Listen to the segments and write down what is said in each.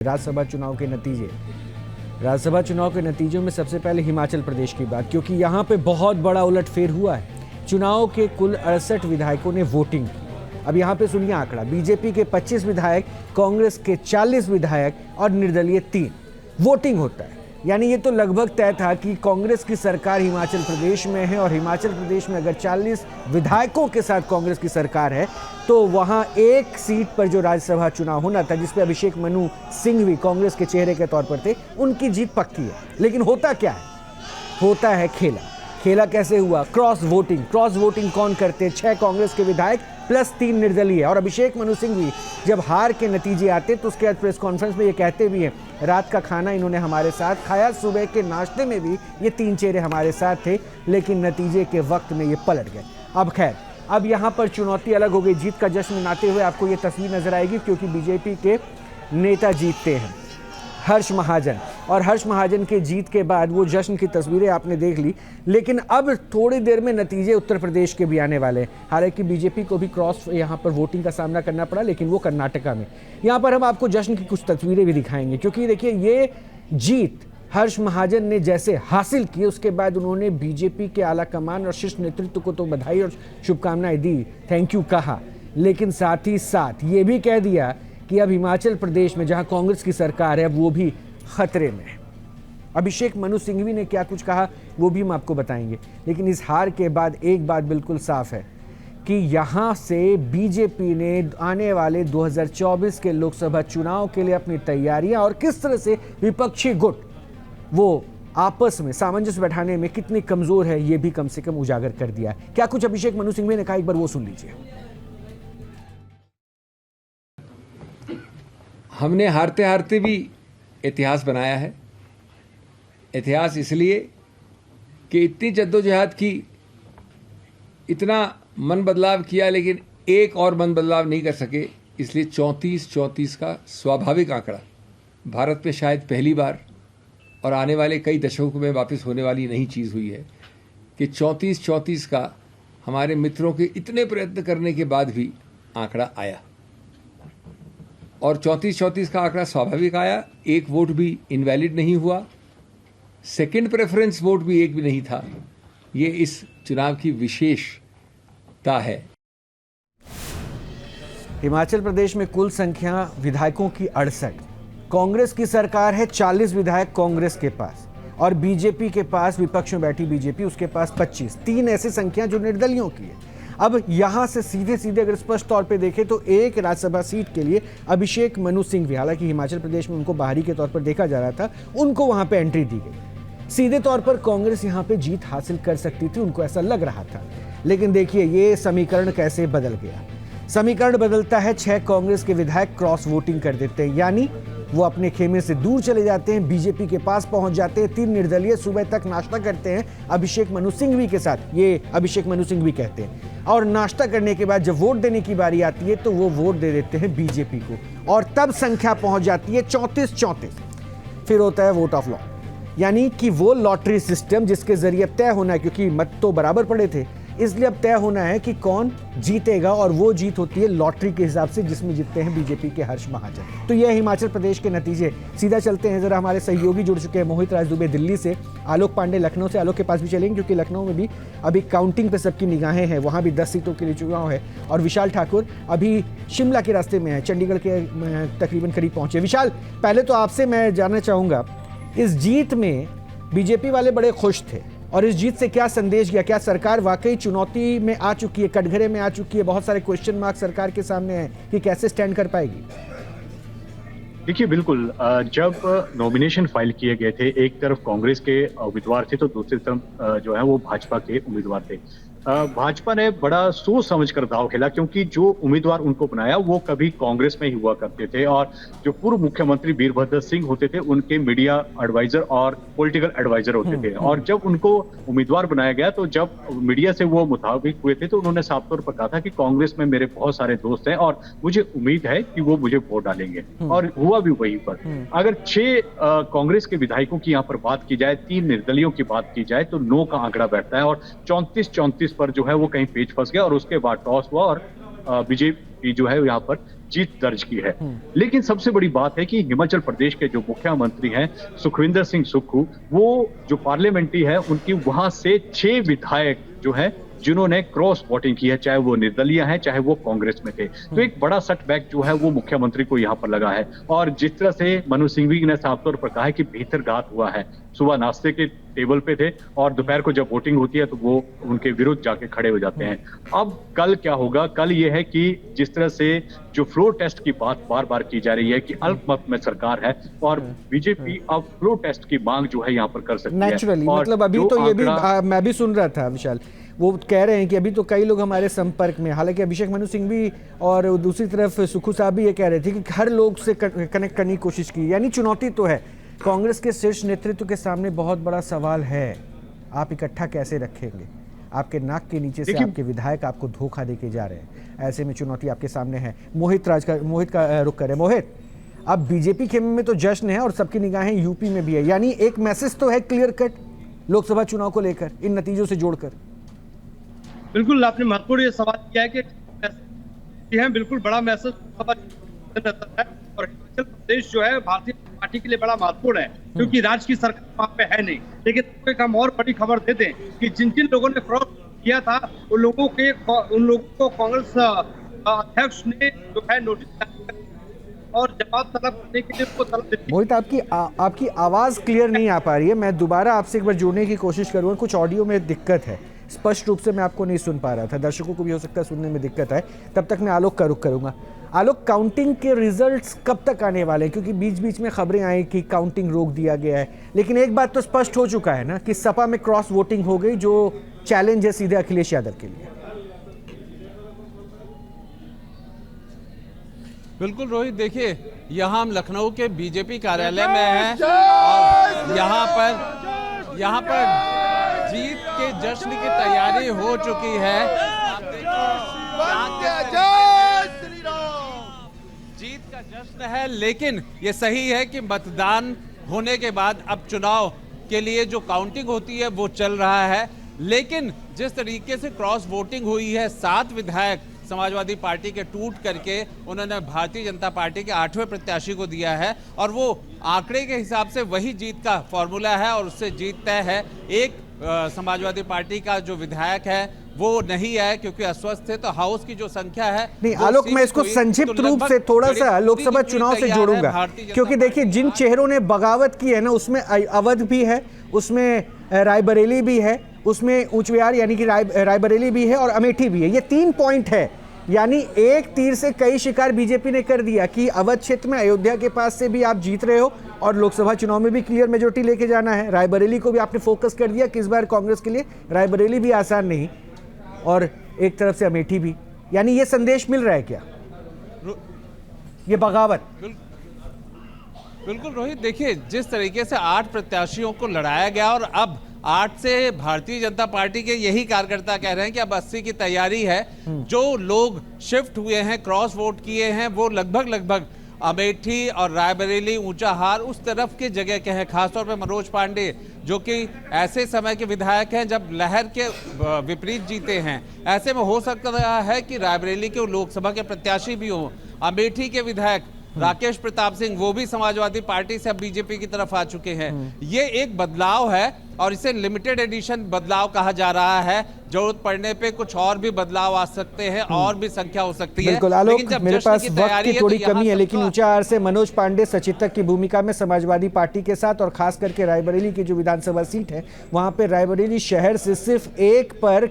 राज्यसभा चुनाव के नतीजों में सबसे पहले हिमाचल प्रदेश की बात, क्योंकि यहाँ पे बहुत बड़ा उलटफेर हुआ है। चुनाव के कुल 68 विधायकों ने वोटिंग की। अब यहाँ पे सुनिए आंकड़ा, बीजेपी के 25 विधायक, कांग्रेस के 40 विधायक और निर्दलीय 3 वोटिंग होता है। यानी ये तो लगभग तय था कि कांग्रेस की सरकार हिमाचल प्रदेश में है और हिमाचल प्रदेश में अगर 40 विधायकों के साथ कांग्रेस की सरकार है तो वहां एक सीट पर जो राज्यसभा चुनाव होना था, जिसपे अभिषेक मनु सिंघवी कांग्रेस के चेहरे के तौर पर थे, उनकी जीत पक्की है। लेकिन होता क्या है? होता है खेला। खेला कैसे हुआ? Cross voting. क्रॉस वोटिंग कौन करते? 6 कांग्रेस के विधायक प्लस 3 निर्दलीय। और अभिषेक मनु सिंघवी जब हार के नतीजे आते तो उसके बाद प्रेस कॉन्फ्रेंस में ये कहते भी हैं, रात का खाना इन्होंने हमारे साथ खाया, सुबह के नाश्ते में भी ये 3 चेहरे हमारे साथ थे, लेकिन नतीजे के वक्त में ये पलट गए। अब खैर, अब यहाँ पर चुनौती अलग हो गई। जीत का जश्न मनाते हुए आपको ये तस्वीर नजर आएगी, क्योंकि बीजेपी के नेता जीतते हैं, हर्ष महाजन। और हर्ष महाजन के जीत के बाद वो जश्न की तस्वीरें आपने देख ली। लेकिन अब थोड़ी देर में नतीजे उत्तर प्रदेश के भी आने वाले हैं। हालांकि बीजेपी को भी क्रॉस यहाँ पर वोटिंग का सामना करना पड़ा, लेकिन वो कर्नाटका में। यहाँ पर हम आपको जश्न की कुछ तस्वीरें भी दिखाएंगे, क्योंकि देखिए ये जीत हर्ष महाजन ने जैसे हासिल की, उसके बाद उन्होंने बीजेपी के आला कमान और शीर्ष नेतृत्व को तो बधाई और शुभकामनाएं दी, थैंक यू कहा, लेकिन साथ ही साथ ये भी कह दिया कि अब हिमाचल प्रदेश में जहां कांग्रेस की सरकार है वो भी खतरे में है। अभिषेक मनु सिंघवी ने क्या कुछ कहा वो भी हम आपको बताएंगे। लेकिन इस हार के बाद एक बात बिल्कुल साफ है कि यहां से बीजेपी ने आने वाले 2024 के लोकसभा चुनाव के लिए अपनी तैयारियां और किस तरह से विपक्षी गुट वो आपस में सामंजस्य बैठाने में कितनी कमजोर है, ये भी कम से कम उजागर कर दिया है। क्या कुछ अभिषेक मनु सिंघवी ने कहा, एक बार वो सुन लीजिए। हमने हारते हारते भी इतिहास बनाया है। इतिहास इसलिए कि इतनी जद्दोजहद की, इतना मन बदलाव किया, लेकिन एक और मन बदलाव नहीं कर सके। इसलिए 34-34 का स्वाभाविक आंकड़ा भारत में शायद पहली बार और आने वाले कई दशकों में वापस होने वाली नई चीज़ हुई है कि 34-34 का हमारे मित्रों के इतने प्रयत्न करने के बाद भी आंकड़ा आया। और 34-34 का आंकड़ा स्वाभाविक आया। एक वोट भी इनवैलिड नहीं हुआ, सेकंड प्रेफरेंस वोट भी एक भी नहीं था। ये इस चुनाव की विशेषता है। हिमाचल प्रदेश में कुल संख्या विधायकों की 68। कांग्रेस की सरकार है, 40 विधायक कांग्रेस के पास, और बीजेपी के पास, विपक्ष में बैठी बीजेपी, उसके पास 25। 3 ऐसी संख्या जो निर्दलियों की है। अब यहां से सीधे सीधे अगर स्पष्ट तौर पे देखें तो एक राज्यसभा सीट के लिए अभिषेक मनु सिंघवी, हालांकि हिमाचल प्रदेश में उनको बाहरी के तौर पर देखा जा रहा था, उनको वहां पे एंट्री दी गई। सीधे तौर पर कांग्रेस यहां पे जीत हासिल कर सकती थी, उनको ऐसा लग रहा था। लेकिन देखिए ये समीकरण कैसे बदल गया। समीकरण बदलता है, 6 कांग्रेस के विधायक क्रॉस वोटिंग कर देते हैं, यानी वो अपने खेमे से दूर चले जाते हैं, बीजेपी के पास पहुंच जाते हैं। 3 निर्दलीय सुबह तक नाश्ता करते हैं अभिषेक मनु सिंघवी के साथ, ये अभिषेक मनु सिंघवी कहते हैं। और नाश्ता करने के बाद जब वोट देने की बारी आती है तो वो वोट दे देते हैं बीजेपी को, और तब संख्या पहुंच जाती है 34-34। फिर होता है वोट ऑफ लॉ, यानी कि वो लॉटरी सिस्टम जिसके जरिए तय होना है, क्योंकि मत तो बराबर पड़े थे, इसलिए अब तय होना है कि कौन जीतेगा, और वो जीत होती है लॉटरी के हिसाब से, जिसमें जीतते हैं बीजेपी के हर्ष महाजन। तो ये हिमाचल प्रदेश के नतीजे। सीधा चलते हैं, जरा हमारे सहयोगी जुड़ चुके हैं, मोहित राज दुबे दिल्ली से, आलोक पांडे लखनऊ से। आलोक के पास भी चलेंगे, क्योंकि लखनऊ में भी अभी काउंटिंग पे सबकी निगाहें हैं, वहाँ भी 10 सीटों के लिए चुनाव है। और विशाल ठाकुर अभी शिमला के रास्ते में है, चंडीगढ़ के तकरीबन करीब पहुंचे। विशाल, पहले तो आपसे मैं जानना चाहूँगा, इस जीत में बीजेपी वाले बड़े खुश थे, और इस जीत से क्या संदेश गया? क्या सरकार वाकई चुनौती में आ चुकी है, कटघरे में आ चुकी है? बहुत सारे क्वेश्चन मार्क सरकार के सामने हैं कि कैसे स्टैंड कर पाएगी। देखिए, बिल्कुल, जब नॉमिनेशन फाइल किए गए थे, एक तरफ कांग्रेस के उम्मीदवार थे तो दूसरी तरफ जो है वो भाजपा के उम्मीदवार थे। भाजपा ने बड़ा सोच समझ कर दाव खेला, क्योंकि जो उम्मीदवार उनको बनाया वो कभी कांग्रेस में ही हुआ करते थे, और जो पूर्व मुख्यमंत्री वीरभद्र सिंह होते थे उनके मीडिया एडवाइजर और पॉलिटिकल एडवाइजर होते थे। और जब उनको उम्मीदवार बनाया गया तो जब मीडिया से वो मुताबिक हुए थे तो उन्होंने साफ तौर पर कहा था कि कांग्रेस में मेरे बहुत सारे दोस्त हैं और मुझे उम्मीद है कि वो मुझे वोट डालेंगे, और हुआ भी वहीं पर। अगर 6 कांग्रेस के विधायकों की यहाँ पर बात की जाए, 3 निर्दलियों की बात की जाए, तो 9 का आंकड़ा बैठता है, और 34-34 पर जो है वो कहीं पेच फंस गया, और उसके बाद टॉस हुआ और बीजेपी जो है यहाँ पर जीत दर्ज की है। लेकिन सबसे बड़ी बात है कि हिमाचल प्रदेश के जो मुख्यमंत्री हैं सुखविंदर सिंह सुक्खू, वो जो पार्लियामेंट्री है उनकी वहां से 6 विधायक जो है जिन्होंने क्रॉस वोटिंग की है, चाहे वो निर्दलीय हैं चाहे वो कांग्रेस में थे। तो एक बड़ा सेटबैक जो है वो मुख्यमंत्री को यहाँ पर लगा है। और जिस तरह से मनोज सिंघवी ने साफ तौर पर कहा है कि भीतरघात हुआ है, सुबह नाश्ते के टेबल पे थे और दोपहर को जब वोटिंग होती है तो वो उनके विरुद्ध जाके खड़े हो जाते हैं। अब कल क्या होगा? कल ये है कि जिस तरह से जो फ्लोर टेस्ट की बात बार बार की जा रही है कि अल्पमत में सरकार है और बीजेपी अब फ्लोर टेस्ट की मांग जो है यहाँ पर कर सकती है। नेचुरली, और मतलब अभी जो तो ये भी आंकड़ा- मैं भी सुन रहा था विशाल, वो कह रहे हैं कि अभी तो कई लोग हमारे संपर्क में, हालांकि अभिषेक मनु सिंघवी और दूसरी तरफ सुक्खू साहब भी ये कह रहे थे कि हर लोग से कनेक्ट करने की कोशिश की, यानी चुनौती तो है। कांग्रेस के शीर्ष नेतृत्व के सामने बहुत बड़ा सवाल है, आप इकट्ठा कैसे रखेंगे? आपके नाक के नीचे से आपके विधायक आपको धोखा देके जा रहे हैं, ऐसे में चुनौती आपके सामने है। मोहित का रुख करें। मोहित, अब बीजेपी खेमे में तो जश्न है और सबकी निगाहें यूपी में भी है, यानी एक मैसेज तो है क्लियर कट लोकसभा चुनाव को लेकर इन नतीजों से जोड़कर। बिल्कुल, आपने महत्वपूर्ण ये सवाल किया है कि ये है बिल्कुल बड़ा मैसेज है और हिमाचल प्रदेश जो है भारतीय जनता पार्टी के लिए बड़ा महत्वपूर्ण है क्योंकि राज्य की सरकार वहाँ पे है नहीं। लेकिन एक हम और बड़ी खबर दे दें कि जिन जिन लोगों ने क्रॉस किया था उन लोगों को कांग्रेस अध्यक्ष ने जो है नोटिस और जवाब तलब करने के लिए उसको तलब दी। मोहित, आपकी आवाज क्लियर नहीं आ पा रही है, मैं दोबारा आपसे एक बार जुड़ने की कोशिश करूँगा, कुछ ऑडियो में दिक्कत है, स्पष्ट रूप से मैं आपको नहीं सुन पा रहा था, दर्शकों को भी हो सकता है सुनने में दिक्कत है। तब तक मैं आलोक का रुख करूंगा। आलोक, काउंटिंग के रिजल्ट्स कब तक आने वाले हैं? क्योंकि बीच बीच में खबरें आई कि काउंटिंग रोक दिया गया है, लेकिन एक बात तो स्पष्ट हो चुका है ना कि सपा में क्रॉस वोटिंग हो गई, जो चैलेंज है सीधे अखिलेश यादव के लिए। बिल्कुल रोहित, देखिए यहाँ हम लखनऊ के बीजेपी कार्यालय में हैं और यहाँ पर जीत के जश्न की तैयारी हो चुकी है। आप देखिए जीत का जश्न है, लेकिन ये सही है कि मतदान होने के बाद अब चुनाव के लिए जो काउंटिंग होती है वो चल रहा है। लेकिन जिस तरीके से क्रॉस वोटिंग हुई है, 7 विधायक समाजवादी पार्टी के टूट करके उन्होंने भारतीय जनता पार्टी के 8वें प्रत्याशी को दिया है और वो आंकड़े के हिसाब से वही जीत का फॉर्मूला है और उससे जीत तय है। एक समाजवादी पार्टी का जो विधायक है वो नहीं है क्योंकि अस्वस्थ थे, तो हाउस की जो संख्या है नहीं आलोक, मैं इसको संक्षिप्त रूप से थोड़ा सा लोकसभा चुनाव से जोड़ूंगा, क्योंकि देखिए जिन चेहरों ने बगावत की है ना, उसमें अवध भी है, उसमें रायबरेली भी है, उसमें ऊंच विहार यानी कि रायबरेली भी है और अमेठी भी है। ये 3 पॉइंट है, यानी एक तीर से कई शिकार बीजेपी ने कर दिया कि अवध क्षेत्र में अयोध्या के पास से भी आप जीत रहे हो और लोकसभा चुनाव में भी क्लियर मेजोरिटी लेके जाना है। रायबरेली को भी आपने फोकस कर दिया कि इस बार कांग्रेस के लिए रायबरेली भी आसान नहीं, और एक तरफ से अमेठी भी, यानी ये संदेश मिल रहा है क्या, ये बगावत? बिल्कुल रोहित, देखिए जिस तरीके से 8 प्रत्याशियों को लड़ाया गया और अब 8 से भारतीय जनता पार्टी के यही कार्यकर्ता कह रहे हैं कि अब 80 की तैयारी है। जो लोग शिफ्ट हुए हैं, क्रॉस वोट किए हैं, वो लगभग अमेठी और रायबरेली, ऊंचाहार उस तरफ के जगह के हैं। खासतौर पे मनोज पांडे जो कि ऐसे समय के विधायक हैं जब लहर के विपरीत जीते हैं, ऐसे में हो सकता है कि रायबरेली के लोकसभा के प्रत्याशी भी हों। अमेठी के विधायक राकेश प्रताप सिंह वो भी समाजवादी पार्टी से अब बीजेपी की तरफ आ चुके हैं। ये एक बदलाव है और इसे लिमिटेड एडिशन बदलाव कहा जा रहा है। जरूरत पड़ने पे कुछ और भी बदलाव आ सकते हैं और भी संख्या हो सकती है। बिल्कुल आलोक, मेरे पास वक्त की थोड़ी कमी है, लेकिन ऊंचाहार से मनोज पांडे सचेतक की भूमिका में समाजवादी पार्टी के साथ, और खास करके रायबरेली की जो विधानसभा सीट है वहां पे रायबरेली शहर से सिर्फ एक पर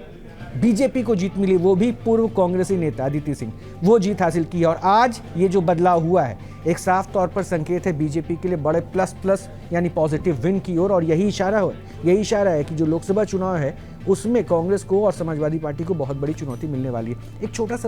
बीजेपी को जीत मिली, वो भी पूर्व कांग्रेसी नेता अदिति सिंह, वो जीत हासिल की है। और आज ये जो बदलाव हुआ है एक साफ तौर पर संकेत है बीजेपी के लिए बड़े प्लस यानी पॉजिटिव विन की ओर, और यही इशारा है कि जो लोकसभा चुनाव है उसमें कांग्रेस को और समाजवादी पार्टी को बहुत बड़ी चुनौती मिलने वाली है। एक छोटा सा